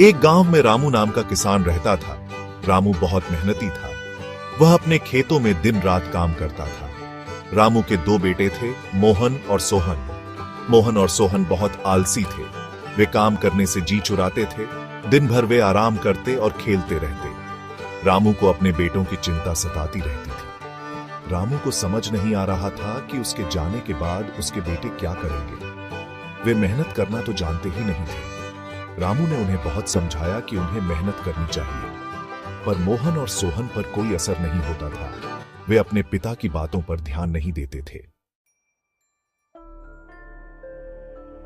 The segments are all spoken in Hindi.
एक गांव में रामू नाम का किसान रहता था। रामू बहुत मेहनती था। वह अपने खेतों में दिन रात काम करता था। रामू के दो बेटे थे, मोहन और सोहन। मोहन और सोहन बहुत आलसी थे। वे काम करने से जी चुराते थे। दिन भर वे आराम करते और खेलते रहते। रामू को अपने बेटों की चिंता सताती रहती थी। रामू को समझ नहीं आ रहा था कि उसके जाने के बाद उसके बेटे क्या करेंगे। वे मेहनत करना तो जानते ही नहीं थे। रामू ने उन्हें बहुत समझाया कि उन्हें मेहनत करनी चाहिए, पर मोहन और सोहन पर कोई असर नहीं होता था। वे अपने पिता की बातों पर ध्यान नहीं देते थे।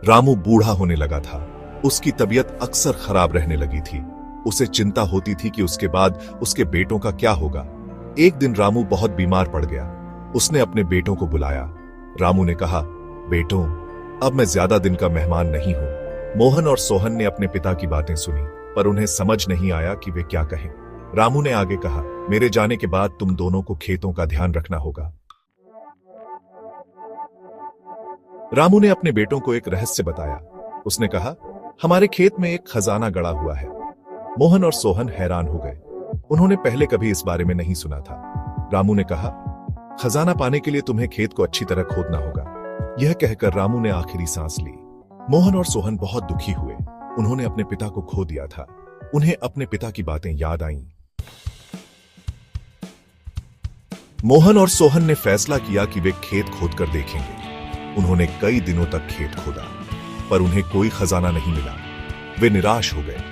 रामू बूढ़ा होने लगा था। उसकी तबीयत अक्सर खराब रहने लगी थी। उसे चिंता होती थी कि उसके बाद उसके बेटों का क्या होगा। एक दिन रामू बहुत बीमार पड़ गया। उसने अपने बेटों को बुलाया। रामू ने कहा, बेटों, अब मैं ज्यादा दिन का मेहमान नहीं हूं। मोहन और सोहन ने अपने पिता की बातें सुनी, पर उन्हें समझ नहीं आया कि वे क्या कहें। रामू ने आगे कहा, मेरे जाने के बाद तुम दोनों को खेतों का ध्यान रखना होगा। रामू ने अपने बेटों को एक रहस्य बताया। उसने कहा, हमारे खेत में एक खजाना गड़ा हुआ है। मोहन और सोहन हैरान हो गए। उन्होंने पहले कभी इस बारे में नहीं सुना था। रामू ने कहा, खजाना पाने के लिए तुम्हें खेत को अच्छी तरह खोदना होगा। यह कहकर रामू ने आखिरी सांस ली। मोहन और सोहन बहुत दुखी हुए। उन्होंने अपने पिता को खो दिया था। उन्हें अपने पिता की बातें याद आईं। मोहन और सोहन ने फैसला किया कि वे खेत खोदकर देखेंगे। उन्होंने कई दिनों तक खेत खोदा, पर उन्हें कोई खजाना नहीं मिला। वे निराश हो गए।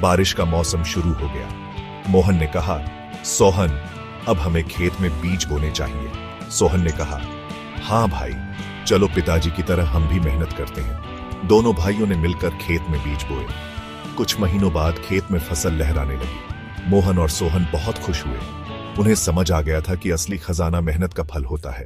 बारिश का मौसम शुरू हो गया। मोहन ने कहा, सोहन, अब हमें खेत में बीज बोने चाहिए। सोहन ने कहा, हां भाई, चलो पिताजी की तरह हम भी मेहनत करते हैं। दोनों भाइयों ने मिलकर खेत में बीज बोए। कुछ महीनों बाद खेत में फसल लहराने लगी। मोहन और सोहन बहुत खुश हुए। उन्हें समझ आ गया था कि असली खजाना मेहनत का फल होता है।